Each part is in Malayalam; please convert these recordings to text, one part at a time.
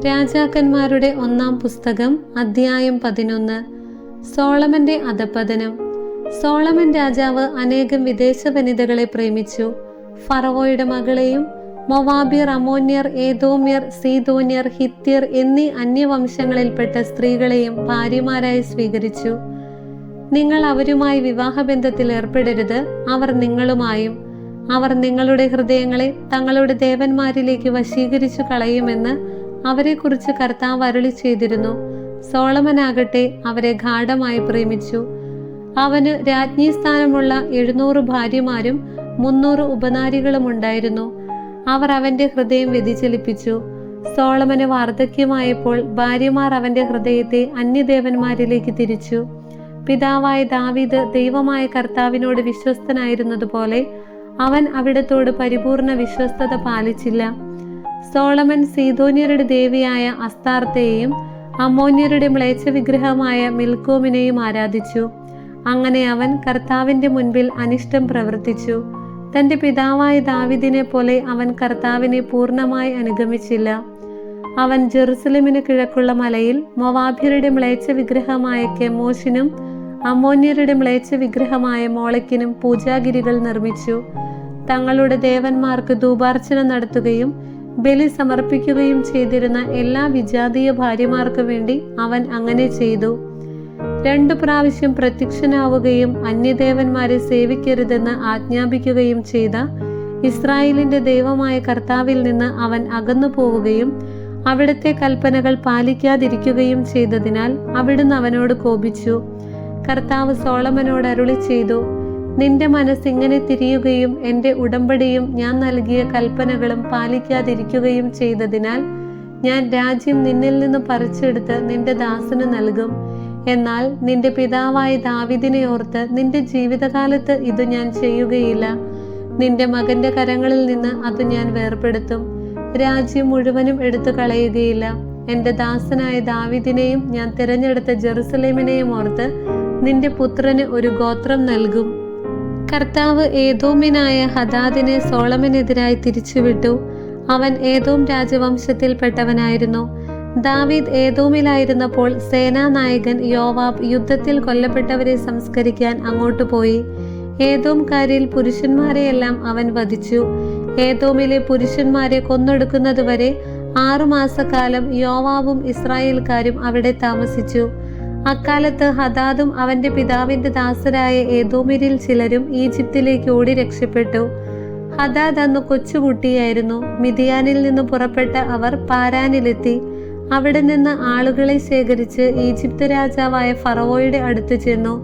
രാജാക്കന്മാരുടെ 1-ാം പുസ്തകം അധ്യായം 11. സോളമന്റെ അധഃപതനം. സോളമൻ രാജാവ് അനേകം വിദേശ വനിതകളെ പ്രേമിച്ചു. ഫറവോയുടെ മകളെയും മൊവാബ്യർ, അമ്മോന്യർ, ഏദോമ്യർ, സീദോന്യർ, ഹിത്യർ എന്നീ അന്യവംശങ്ങളിൽപ്പെട്ട സ്ത്രീകളെയും ഭാര്യമാരായി സ്വീകരിച്ചു. നിങ്ങൾ അവരുമായി വിവാഹബന്ധത്തിൽ ഏർപ്പെടരുത്, അവർ നിങ്ങളുമായും. അവർ നിങ്ങളുടെ ഹൃദയങ്ങളെ തങ്ങളുടെ ദേവന്മാരിലേക്ക് വശീകരിച്ചു കളയുമെന്ന് അവരെക്കുറിച്ച് കർത്താവ് അരുളി ചെയ്തിരുന്നു. സോളമനാകട്ടെ അവരെ ഗാഢമായി പ്രേമിച്ചു. അവന് രാജ്ഞി സ്ഥാനമുള്ള 700 ഭാര്യമാരും 300 ഉപനാരികളും ഉണ്ടായിരുന്നു. അവർ അവന്റെ ഹൃദയം വ്യതിചലിപ്പിച്ചു. സോളമന് വാർദ്ധക്യമായപ്പോൾ ഭാര്യമാർ അവന്റെ ഹൃദയത്തെ അന്യദേവന്മാരിലേക്ക് തിരിച്ചു. പിതാവായ ദാവീദ് ദൈവമായ കർത്താവിനോട് വിശ്വസ്തനായിരുന്നതുപോലെ അവൻ അവിടത്തോട് പരിപൂർണ വിശ്വസ്തത പാലിച്ചില്ല. സോളമൻ സീദോന്യരുടെ ദേവിയായ അസ്താർത്തയെയും അമ്മോന്യരുടെ മ്ലേച്ഛ വിഗ്രഹമായ മിൽക്കോമിനെയും ആരാധിച്ചു. അങ്ങനെ അവൻ കർത്താവിന്റെ മുൻപിൽ അനിഷ്ടം പ്രവർത്തിച്ചു. തന്റെ പിതാവായ ദാവീദിനെ പോലെ അവൻ കർത്താവിനെ പൂർണ്ണമായി അനുഗമിച്ചില്ല. അവൻ ജെറുസലേമിന് കിഴക്കുള്ള മലയിൽ മൊവാബ്യരുടെ മ്ലേച്ഛ വിഗ്രഹമായ കെമോഷിനും അമ്മോന്യരുടെ മ്ലേച്ഛ വിഗ്രഹമായ മോളക്കിനും പൂജാഗിരികൾ നിർമ്മിച്ചു. തങ്ങളുടെ ദേവന്മാർക്ക് ധൂപാർച്ചന നടത്തുകയും ബലി സമർപ്പിക്കുകയും ചെയ്തിരുന്ന എല്ലാ വിജാതീയ ഭാര്യമാർക്കു വേണ്ടി അവൻ അങ്ങനെ ചെയ്തു. 2 പ്രാവശ്യം പ്രത്യക്ഷനാവുകയും അന്യദേവന്മാരെ സേവിക്കരുതെന്ന് ആജ്ഞാപിക്കുകയും ചെയ്ത ഇസ്രായേലിന്റെ ദൈവമായ കർത്താവിൽ നിന്ന് അവൻ അകന്നു പോവുകയും അവിടുത്തെ കൽപ്പനകൾ പാലിക്കാതിരിക്കുകയും ചെയ്തതിനാൽ അവിടുന്ന് അവനോട് കോപിച്ചു. കർത്താവ് സോളമനോട് അരുളി ചെയ്തു, നിന്റെ മനസ്സ് ഇങ്ങനെ തിരിയുകയും എൻ്റെ ഉടമ്പടിയും ഞാൻ നൽകിയ കൽപ്പനകളും പാലിക്കാതിരിക്കുകയും ചെയ്തതിനാൽ ഞാൻ രാജ്യം നിന്നിൽ നിന്ന് പറിച്ചെടുത്ത് നിന്റെ ദാസന് നൽകും. എന്നാൽ നിന്റെ പിതാവായ ദാവീദിനെ ഓർത്ത് നിന്റെ ജീവിതകാലത്ത് ഇത് ഞാൻ ചെയ്യുകയില്ല. നിന്റെ മകന്റെ കരങ്ങളിൽ നിന്ന് അത് ഞാൻ വേർപെടുത്തും. രാജ്യം മുഴുവനും എടുത്തു കളയുകയില്ല. എൻ്റെ ദാസനായ ദാവീദിനെയും ഞാൻ തിരഞ്ഞെടുത്ത ജെറുസലേമിനെയും ഓർത്ത് നിന്റെ പുത്രന് ഒരു ഗോത്രം നൽകും. കർത്താവ് ഏദോമിനായ ഹദാദിനെ സോളമനെതിരായി തിരിച്ചുവിട്ടു. അവൻ ഏദോം രാജവംശത്തിൽപ്പെട്ടവനായിരുന്നു. ദാവീദ് ഏദോമിലായിരുന്നപ്പോൾ സേനാനായകൻ യോവാബ് യുദ്ധത്തിൽ കൊല്ലപ്പെട്ടവരെ സംസ്കരിക്കാൻ അങ്ങോട്ട് പോയി. ഏദോംകാരിൽ പുരുഷന്മാരെയെല്ലാം അവൻ വധിച്ചു. ഏദോമിലെ പുരുഷന്മാരെ കൊന്നൊടുക്കുന്നതുവരെ 6 മാസക്കാലം യോവാബും ഇസ്രായേൽക്കാരും അവിടെ താമസിച്ചു. അക്കാലത്ത് ഹദാദും അവന്റെ പിതാവിന്റെ ദാസരായ ഏദോമ്യരിൽ ചിലരും ഈജിപ്തിലേക്ക് ഓടി രക്ഷപ്പെട്ടു. ഹദാദ് അന്ന് കൊച്ചുകുട്ടിയായിരുന്നു. മിദിയാനിൽ നിന്ന് പുറപ്പെട്ട അവർ പാരാനിലെത്തി. അവിടെ നിന്ന് ആളുകളെ ശേഖരിച്ച് ഈജിപ്ത് രാജാവായ ഫറവോയുടെ അടുത്ത് ചെന്നു.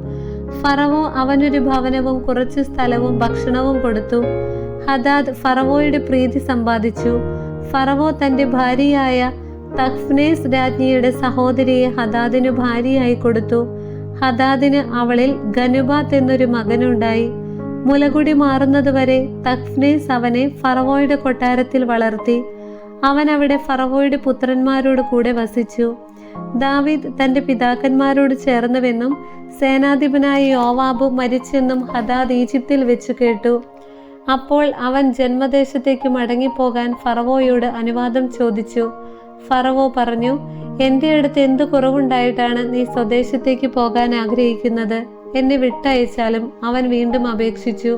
ഫറവോ അവനൊരു ഭവനവും കുറച്ചു സ്ഥലവും ഭക്ഷണവും കൊടുത്തു. ഹദാദ് ഫറവോയുടെ പ്രീതി സമ്പാദിച്ചു. ഫറവോ തന്റെ ഭാര്യയായ തഹ്ഫ്നേസ് രാജ്ഞിയുടെ സഹോദരിയെ ഹദാദിനു ഭാര്യയായി കൊടുത്തു. ഹദാദിന് അവളിൽ ഗനുബാത്ത് എന്നൊരു മകനുണ്ടായി. മുലകുടി മാറുന്നതുവരെ തഹ്ഫ്നേസ് അവനെ ഫറവോയുടെ കൊട്ടാരത്തിൽ വളർത്തി. അവൻ അവിടെ ഫറവോയുടെ പുത്രന്മാരോട് കൂടെ വസിച്ചു. ദാവീദ് തന്റെ പിതാക്കന്മാരോട് ചേർന്നുവെന്നും സേനാധിപനായ യോവാബ് മരിച്ചെന്നും ഹദാദ് ഈജിപ്തിൽ വെച്ചു കേട്ടു. അപ്പോൾ അവൻ ജന്മദേശത്തേക്ക് മടങ്ങിപ്പോകാൻ ഫറവോയോട് അനുവാദം ചോദിച്ചു. ഫറവോ പറഞ്ഞു, എൻ്റെ അടുത്ത് എന്ത് കുറവുണ്ടായിട്ടാണ് നീ സ്വദേശത്തേക്ക് പോകാൻ ആഗ്രഹിക്കുന്നത്? എന്നെ വിട്ടയച്ചാലും. അവൻ വീണ്ടും അപേക്ഷിച്ചു.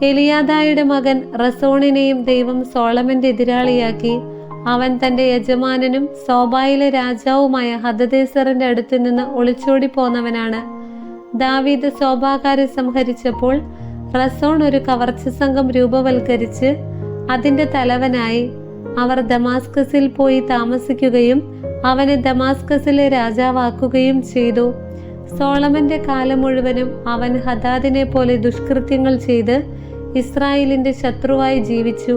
എലിയാദായുടെ മകൻ റസോണിനെയും ദൈവം സോളമന്റെ എതിരാളിയാക്കി. അവൻ തന്റെ യജമാനനും സോബായിലെ രാജാവുമായ ഹദദേസറിന്റെ അടുത്ത് നിന്ന് ഒളിച്ചോടി പോന്നവനാണ്. ദാവീദ് സോബാക്കാരെ സംഹരിച്ചപ്പോൾ റസോൺ ഒരു കവർച്ച സംഘം രൂപവൽക്കരിച്ച് അതിന്റെ തലവനായി. അവർ ദമാസ്കസിൽ പോയി താമസിക്കുകയും അവനെ ദമാസ്കസിലെ രാജാവാക്കുകയും ചെയ്തു. സോളമന്റെ കാലം മുഴുവനും അവൻ ഹദാദിനെ പോലെ ദുഷ്കൃത്യങ്ങൾ ചെയ്ത് ഇസ്രായേലിന്റെ ശത്രുവായി ജീവിച്ചു.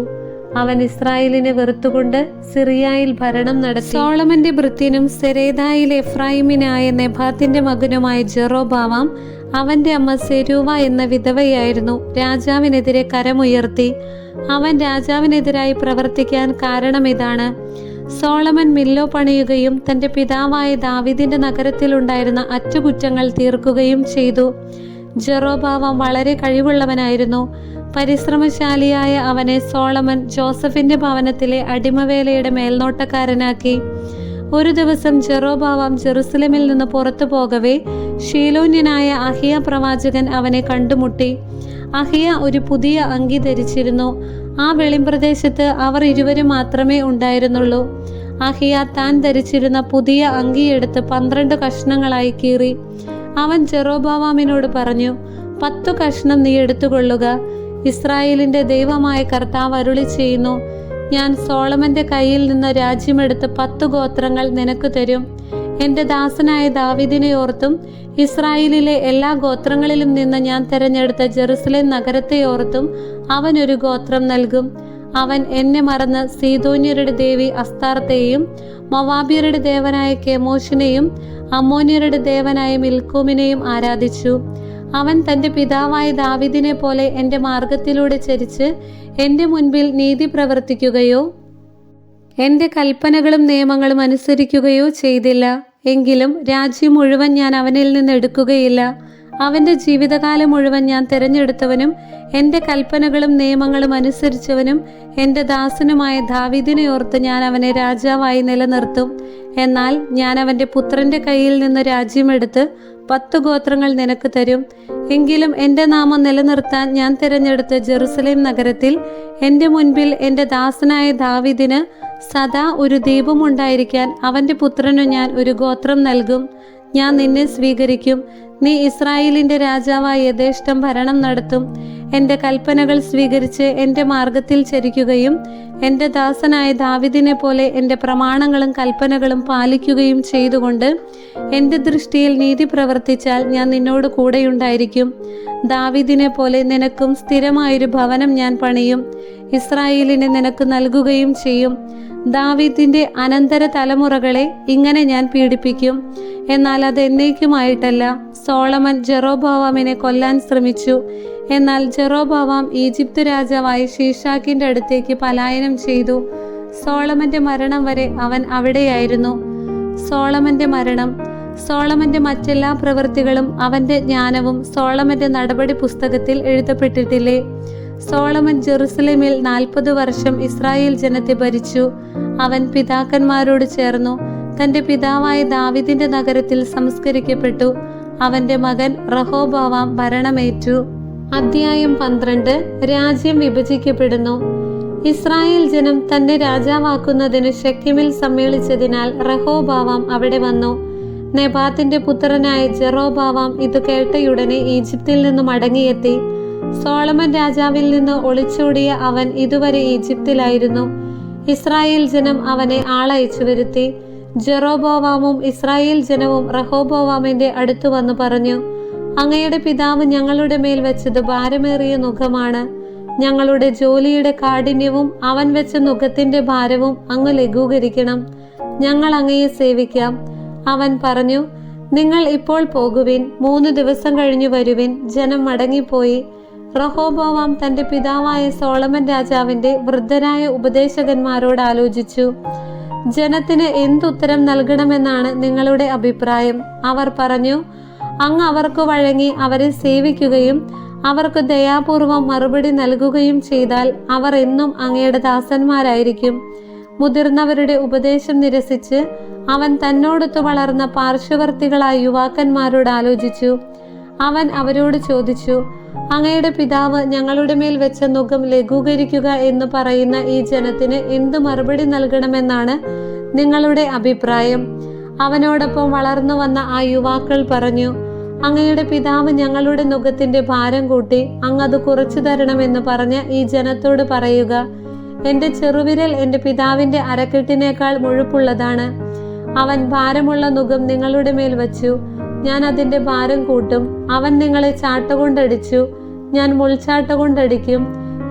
അവൻ ഇസ്രായേലിനെ വെറുത്തുകൊണ്ട് സിറിയയിൽ ഭരണം നടത്തി. സോളമന്റെ ഭൃത്യനും സെരേദായിൽ എഫ്രൈമിനായ നെബാത്തിന്റെ മകനുമായ ജെറോബാവാം അവന്റെ അമ്മ സെരൂവ എന്ന വിധവയായിരുന്നു. രാജാവിനെതിരെ കരമുയർത്തി. അവൻ രാജാവിനെതിരായി പ്രവർത്തിക്കാൻ കാരണം ഇതാണ്. സോളമൻ മില്ലോ പണിയുകയും തന്റെ പിതാവായ ദാവീദിന്റെ നഗരത്തിലുണ്ടായിരുന്ന അറ്റകുറ്റങ്ങൾ തീർക്കുകയും ചെയ്തു. ജെറോബാവാം വളരെ കഴിവുള്ളവനായിരുന്നു. പരിശ്രമശാലിയായ അവനെ സോളമൻ ജോസഫിന്റെ ഭവനത്തിലെ അടിമവേലയുടെ മേൽനോട്ടക്കാരനാക്കി. ഒരു ദിവസം ജെറോബോവാം ജെറുസലേമിൽ നിന്ന് പുറത്തു പോകവേ ശീലോന്യനായ അഹിയ പ്രവാചകൻ അവനെ കണ്ടുമുട്ടി. അഹിയ ഒരു പുതിയ അങ്കി ധരിച്ചിരുന്നു. ആ വെളിമ്പ്രദേശത്ത് അവർ ഇരുവരും മാത്രമേ ഉണ്ടായിരുന്നുള്ളൂ. അഹിയ താൻ ധരിച്ചിരുന്ന പുതിയ അങ്കിയെടുത്ത് 12 കഷ്ണങ്ങളായി കീറി. അവൻ ജെറോബോവാമിനോട് പറഞ്ഞു, 10 കഷ്ണം നീ എടുത്തുകൊള്ളുക. ഇസ്രായേലിന്റെ ദൈവമായ കർത്താവ് അരുളി ചെയ്യുന്നു, ഞാൻ സോളമന്റെ കയ്യിൽ നിന്ന് രാജ്യമെടുത്ത് 10 ഗോത്രങ്ങൾ നിനക്ക് തരും. എൻ്റെ ദാസനായ ദാവീദിനെ ഓർത്തും ഇസ്രായേലിലെ എല്ലാ ഗോത്രങ്ങളിലും നിന്ന് ഞാൻ തെരഞ്ഞെടുത്ത ജെറുസലേം നഗരത്തെ ഓർത്തും അവനൊരു ഗോത്രം നൽകും. അവൻ എന്നെ മറന്ന് സീദോന്യരുടെ ദേവി അസ്താർത്തേയും മൊവാബ്യരുടെ ദേവനായ കെമോഷിനെയും അമ്മോന്യരുടെ ദേവനായ മിൽക്കോമിനെയും ആരാധിച്ചു. അവൻ തൻ്റെ പിതാവായ ദാവീദിനെ പോലെ എൻ്റെ മാർഗത്തിലൂടെ ചരിച്ച് എൻ്റെ മുൻപിൽ നീതി പ്രവർത്തിക്കുകയോ എൻ്റെ കൽപ്പനകളും നിയമങ്ങളും അനുസരിക്കുകയോ ചെയ്തില്ല. എങ്കിലും രാജ്യം മുഴുവൻ ഞാൻ അവനിൽ നിന്ന് എടുക്കുകയില്ല. അവൻ്റെ ജീവിതകാലം മുഴുവൻ ഞാൻ തിരഞ്ഞെടുത്തവനും എൻ്റെ കൽപ്പനകളും നിയമങ്ങളും അനുസരിച്ചവനും എൻ്റെ ദാസനുമായ ദാവീദിനെ ഓർത്ത് ഞാൻ അവനെ രാജാവായി നിലനിർത്തും. എന്നാൽ ഞാൻ അവൻ്റെ പുത്രൻ്റെ കയ്യിൽ നിന്ന് രാജ്യമെടുത്ത് 10 ഗോത്രങ്ങൾ നിനക്ക് തരും. എങ്കിലും എൻ്റെ നാമം നിലനിർത്താൻ ഞാൻ തിരഞ്ഞെടുത്ത ജെറുസലേം നഗരത്തിൽ എൻ്റെ മുൻപിൽ എൻ്റെ ദാസനായ ദാവീദിന് സദാ ഒരു ദീപമുണ്ടായിരിക്കാൻ അവൻ്റെ പുത്രനു ഞാൻ ഒരു ഗോത്രം നൽകും. ഞാൻ നിന്നെ സ്വീകരിക്കും. നീ ഇസ്രായേലിൻ്റെ രാജാവായ യഥേഷ്ടം ഭരണം നടത്തും. എൻ്റെ കൽപ്പനകൾ സ്വീകരിച്ച് എൻ്റെ മാർഗത്തിൽ ചരിക്കുകയും എൻ്റെ ദാസനായ ദാവീദിനെ പോലെ എൻ്റെ പ്രമാണങ്ങളും കൽപ്പനകളും പാലിക്കുകയും ചെയ്തുകൊണ്ട് എൻ്റെ ദൃഷ്ടിയിൽ നീതി പ്രവർത്തിച്ചാൽ ഞാൻ നിന്നോട് കൂടെയുണ്ടായിരിക്കും. ദാവീദിനെ പോലെ നിനക്കും സ്ഥിരമായൊരു ഭവനം ഞാൻ പണിയും. ഇസ്രായേലിനെ നിനക്ക് നൽകുകയും ചെയ്യും. ദാവീദിന്റെ അനന്തര തലമുറകളെ ഇങ്ങനെ ഞാൻ പീഡിപ്പിക്കും. എന്നാൽ അത് എന്നേക്കുമായിട്ടല്ല. സോളമൻ ജെറോബോവാമിനെ കൊല്ലാൻ ശ്രമിച്ചു. എന്നാൽ ജെറോബോവാം ഈജിപ്ത് രാജാവായ ശീഷാക്കിന്റെ അടുത്തേക്ക് പലായനം ചെയ്തു. സോളമന്റെ മരണം വരെ അവൻ അവിടെയായിരുന്നു. സോളമന്റെ മരണം. സോളമന്റെ മറ്റെല്ലാ പ്രവൃത്തികളും അവന്റെ ജ്ഞാനവും സോളമന്റെ നടപടി പുസ്തകത്തിൽ എഴുതപ്പെട്ടിട്ടില്ലേ? സോളമൻ ജെറുസലേമിൽ 40 വർഷം ഇസ്രായേൽ ജനത്തെ ഭരിച്ചു. അവൻ പിതാക്കന്മാരോട് ചേർന്നു തന്റെ പിതാവായ ദാവീദിന്റെ നഗരത്തിൽ സംസ്കരിക്കപ്പെട്ടു. അവന്റെ മകൻ റഹോബോവാം ഭരണമേറ്റു. അധ്യായം 12. രാജ്യം വിഭജിക്കപ്പെടുന്നു. ഇസ്രായേൽ ജനം തന്നെ രാജാവാക്കുന്നതിന് ശെഖേമിൽ സമ്മേളിച്ചതിനാൽ റഹോബോവാം അവിടെ വന്നു. നെബാത്തിന്റെ പുത്രനായ ജെറോബോവാം ഇത് കേട്ടയുടനെ ഈജിപ്തിൽ നിന്ന് മടങ്ങിയെത്തി. സോളമൻ രാജാവിൽ നിന്ന് ഒളിച്ചോടിയ അവൻ ഇതുവരെ ഈജിപ്തിലായിരുന്നു. ഇസ്രായേൽ ജനം അവനെ ആളയച്ചു വരുത്തി. ജെറോബോവാമും ഇസ്രായേൽ ജനവും റഹോബോവാമിന്റെ അടുത്തു വന്നു പറഞ്ഞു, അങ്ങയുടെ പിതാവ് ഞങ്ങളുടെ മേൽ വെച്ചത് ഭാരമേറിയ നുഖമാണ്. ഞങ്ങളുടെ ജോലിയുടെ കാഠിന്യവും അവൻ വെച്ച നുഖത്തിന്റെ ഭാരവും അങ്ങ് ലഘൂകരിക്കണം. ഞങ്ങൾ അങ്ങയെ സേവിക്കാം. അവൻ പറഞ്ഞു, നിങ്ങൾ ഇപ്പോൾ പോകുവിൻ. 3 ദിവസം കഴിഞ്ഞു വരുവിൻ. ജനം മടങ്ങിപ്പോയി. റഹോബോവാം തന്റെ പിതാവായ സോളമൻ രാജാവിന്റെ വൃദ്ധരായ ഉപദേശകന്മാരോട് ആലോചിച്ചു, ജനത്തിന് എന്തുത്തരം നൽകണമെന്നാണ് നിങ്ങളുടെ അഭിപ്രായം? അവർ പറഞ്ഞു, അങ്ങ് അവർക്ക് വഴങ്ങി അവരെ സേവിക്കുകയും അവർക്ക് ദയാപൂർവം മറുപടി നൽകുകയും ചെയ്താൽ അവർ എന്നും അങ്ങയുടെ ദാസന്മാരായിരിക്കും. മുതിർന്നവരുടെ ഉപദേശം നിരസിച്ച് അവൻ തന്നോടൊത്തു വളർന്ന പാർശ്വവർത്തികളായ യുവാക്കന്മാരോട് ആലോചിച്ചു. അവൻ അവരോട് ചോദിച്ചു, അങ്ങയുടെ പിതാവ് ഞങ്ങളുടെ മേൽ വെച്ച നുകം ലഘൂകരിക്കുക എന്ന് പറയുന്ന ഈ ജനത്തിന് എന്തു മറുപടി നൽകണമെന്നാണ് നിങ്ങളുടെ അഭിപ്രായം? അവനോടൊപ്പം വളർന്നു വന്ന ആ യുവാക്കൾ പറഞ്ഞു, അങ്ങയുടെ പിതാവ് ഞങ്ങളുടെ നുകത്തിന്റെ ഭാരം കൂട്ടി അങ്ങത് കുറച്ചു തരണമെന്ന് പറഞ്ഞ ഈ ജനത്തോട് പറയുക, എന്റെ ചെറുവിരൽ എന്റെ പിതാവിന്റെ അരക്കെട്ടിനേക്കാൾ മുഴുപ്പുള്ളതാണ്. അവൻ ഭാരമുള്ള നുകം നിങ്ങളുടെ മേൽ വച്ചു, ഞാൻ അതിന്റെ ഭാരം കൂട്ടും. അവൻ നിങ്ങളെ ചാട്ടകൊണ്ടടിച്ചു, ഞാൻ മുൾച്ചാട്ടകൊണ്ടടിക്കും.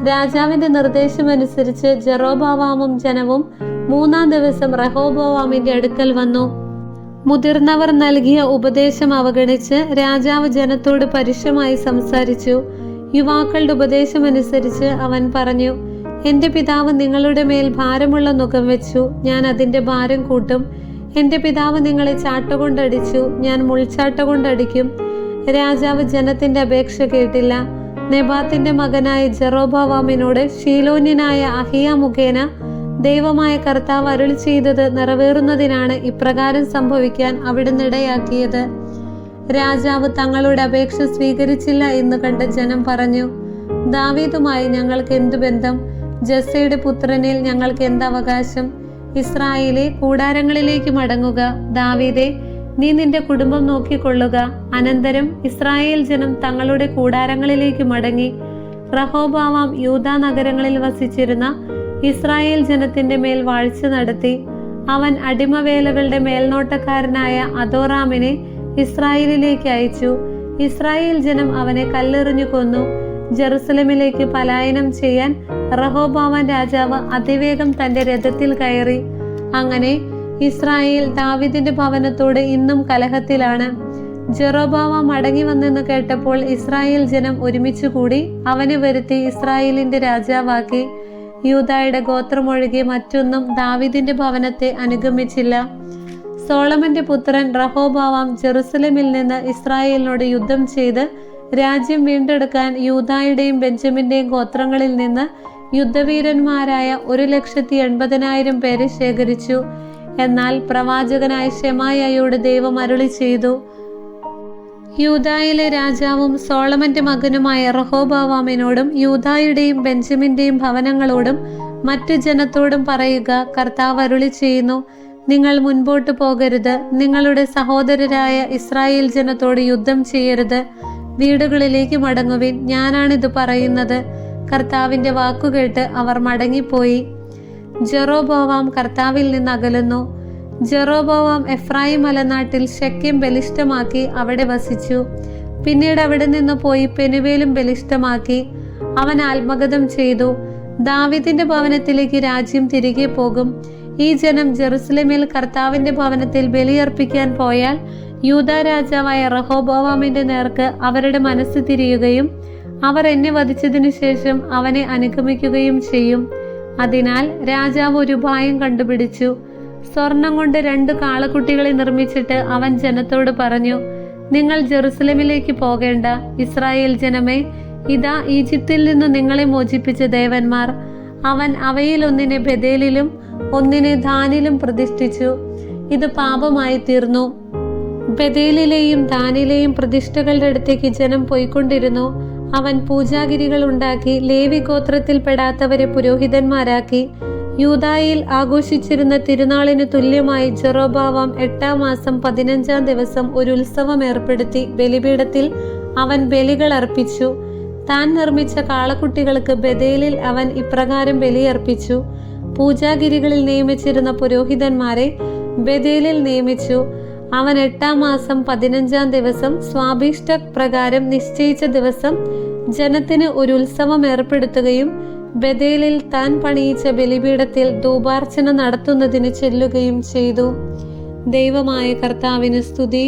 രാജാവിന്റെ നിർദ്ദേശമനുസരിച്ച് ജെറോബോവാമും ജനവും 3-ാം ദിവസം റഹോബോവാമിന്റെ അടുക്കൽ വന്നു. മുതിർന്നവർ നൽകിയ ഉപദേശം അവഗണിച്ച് രാജാവ് ജനത്തോട് പരുഷമായി സംസാരിച്ചു. യുവാക്കളുടെ ഉപദേശമനുസരിച്ച് അവൻ പറഞ്ഞു, എന്റെ പിതാവ് നിങ്ങളുടെ മേൽ ഭാരമുള്ള നുകം വെച്ചു, ഞാൻ അതിന്റെ ഭാരം കൂട്ടും. എന്റെ പിതാവ് നിങ്ങളെ ചാട്ടകൊണ്ടടിച്ചു, ഞാൻ മുൾച്ചാട്ടകൊണ്ടടിക്കും. രാജാവ് ജനത്തിന്റെ അപേക്ഷ കേട്ടില്ല. നെബാത്തിന്റെ മകനായ ജെറോബോവാമിനോട് ശീലോന്യനായ അഹിയ മുഖേന ദൈവമായ കർത്താവ് അരുളി ചെയ്തത് നിറവേറുന്നതിനാണ് ഇപ്രകാരം സംഭവിക്കാൻ അവിടുന്ന് ഇടയാക്കിയത്. രാജാവ് തങ്ങളുടെ അപേക്ഷ സ്വീകരിച്ചില്ല എന്ന് കണ്ട് ജനം പറഞ്ഞു, ദാവീദുമായി ഞങ്ങൾക്ക് എന്തു ബന്ധം? ജസ്സയുടെ പുത്രനിൽ ഞങ്ങൾക്ക് എന്തവകാശം? ഇസ്രായേലേ, കൂടാരങ്ങളിലേക്ക് മടങ്ങുക. ദാവീദേ, നീ നിന്റെ കുടുംബം നോക്കിക്കൊള്ളുക. അനന്തരം ഇസ്രായേൽ ജനം തങ്ങളുടെ കൂടാരങ്ങളിലേക്ക് മടങ്ങി. റഹോബോവാം യൂദാ നഗരങ്ങളിൽ വസിച്ചിരുന്ന ഇസ്രായേൽ ജനത്തിന്റെ മേൽ വാഴ്ച നടത്തി. അവൻ അടിമവേലകളുടെ മേൽനോട്ടക്കാരനായ അദോറാമിനെ ഇസ്രായേലിലേക്ക് അയച്ചു. ഇസ്രായേൽ ജനം അവനെ കല്ലെറിഞ്ഞു കൊന്നു. ജെറുസലമിലേക്ക് പലായനം ചെയ്യാൻ റഹോബോവാം രാജാവ് അതിവേഗം തന്റെ രഥത്തിൽ കയറി. അങ്ങനെ ഇസ്രായേൽ ദാവീദിന്റെ ഭവനത്തോട് ഇന്നും കലഹത്തിലാണ്. ജെറോബോവാം മടങ്ങി വന്നെന്ന് കേട്ടപ്പോൾ ഇസ്രായേൽ ജനം ഒരുമിച്ചു കൂടി അവനെ വരുത്തി ഇസ്രായേലിന്റെ രാജാവാക്കി. യൂദായുടെ ഗോത്രമൊഴികെ മറ്റൊന്നും ദാവീദിന്റെ ഭവനത്തെ അനുഗമിച്ചില്ല. സോളമന്റെ പുത്രൻ റഹോബോവാം ജെറുസലേമിൽ നിന്ന് ഇസ്രായേലിനോട് യുദ്ധം ചെയ്ത് രാജ്യം വീണ്ടെടുക്കാൻ യൂദായുടെയും ബെഞ്ചമിന്റെയും ഗോത്രങ്ങളിൽ നിന്ന് യുദ്ധവീരന്മാരായ 1,80,000 പേരെ ശേഖരിച്ചു. എന്നാൽ പ്രവാചകനായ ശെമായയോട് ദൈവം അരുളി ചെയ്തു, യൂദായിലെ രാജാവും സോളമന്റെ മകനുമായ റഹോബോവാമിനോടും യൂദായുടെയും ബെഞ്ചമിന്റെയും ഭവനങ്ങളോടും മറ്റു ജനത്തോടും പറയുക, കർത്താവ് അരുളി ചെയ്യുന്നു, നിങ്ങൾ മുൻപോട്ട് പോകരുത്. നിങ്ങളുടെ സഹോദരരായ ഇസ്രായേൽ ജനത്തോട് യുദ്ധം ചെയ്യരുത്. വീടുകളിലേക്ക് മടങ്ങുവിൻ. ഞാനാണിത് പറയുന്നത്. കർത്താവിന്റെ വാക്കുകേട്ട് അവർ മടങ്ങിപ്പോയി. ജെറോബോവാം കർത്താവിൽ നിന്ന് അകലുന്നു. ജെറോബോവാം എഫ്രായിം മലനാട്ടിൽ ശെഖേം ബലിഷ്ഠമാക്കി അവിടെ വസിച്ചു. പിന്നീട് അവിടെ നിന്ന് പോയി പെനുവേലും ബലിഷ്ഠമാക്കി. അവൻ ആത്മഗതം ചെയ്തു. ദാവീദിന്റെ ഭവനത്തിലേക്ക് രാജ്യം തിരികെ പോകും. ഈ ജനം ജെറുസലേമിൽ കർത്താവിന്റെ ഭവനത്തിൽ ബലിയർപ്പിക്കാൻ പോയാൽ യൂദാ രാജാവായ റഹോബോവാമിന്റെ നേർക്ക് അവരുടെ മനസ്സ് തിരിയുകയും അവർ എന്നെ വധിച്ചതിനു ശേഷം അവനെ അനുഗമിക്കുകയും ചെയ്യും. അതിനാൽ രാജാവ് ഒരു ഉപായം കണ്ടുപിടിച്ചു. സ്വർണം കൊണ്ട് 2 കാളക്കുട്ടികളെ നിർമ്മിച്ചിട്ട് അവൻ ജനത്തോട് പറഞ്ഞു, നിങ്ങൾ ജെറുസലേമിലേക്ക് പോകേണ്ട. ഇസ്രായേൽ ജനമേ, ഇതാ ഈജിപ്തിൽ നിന്ന് നിങ്ങളെ മോചിപ്പിച്ച ദേവന്മാർ. അവൻ അവയിൽ ഒന്നിനെ ബേഥേലിലും ഒന്നിനെ ദാനിലും പ്രതിഷ്ഠിച്ചു. ഇത് പാപമായി തീർന്നു. ബേഥേലിലെയും ദാനിലെയും പ്രതിഷ്ഠകളുടെ അടുത്തേക്ക് ജനം പോയിക്കൊണ്ടിരുന്നു. അവൻ പൂജാഗിരികൾ ഉണ്ടാക്കി ലേവി ഗോത്രത്തിൽപ്പെടാത്തവരെ പുരോഹിതന്മാരാക്കി. യൂദായിൽ ആഘോഷിച്ചിരുന്ന തിരുനാളിന് തുല്യമായി ജെറോബോവാം 8-ാം മാസം 15-ാം ദിവസം ഒരു ഉത്സവം ഏർപ്പെടുത്തി. ബലിപീഠത്തിൽ അവൻ ബലികൾ അർപ്പിച്ചു. താൻ നിർമ്മിച്ച കാളക്കുട്ടികൾക്ക് ബേഥേലിൽ അവൻ ഇപ്രകാരം ബലിയർപ്പിച്ചു. പൂജാഗിരികളിൽ നിയമിച്ചിരുന്ന പുരോഹിതന്മാരെ ബേഥേലിൽ നിയമിച്ചു. അവൻ 8-ാം മാസം 15-ാം ദിവസം സ്വാഭീഷ്ട പ്രകാരം നിശ്ചയിച്ച ദിവസം ജനത്തിന് ഒരു ഉത്സവം ഏർപ്പെടുത്തുകയും ബേഥേലിൽ താൻ പണിയിച്ച ബലിപീഠത്തിൽ ധൂപാർച്ചന നടത്തുന്നതിന് ചെല്ലുകയും ചെയ്തു. ദൈവമായ കർത്താവിന് സ്തുതി.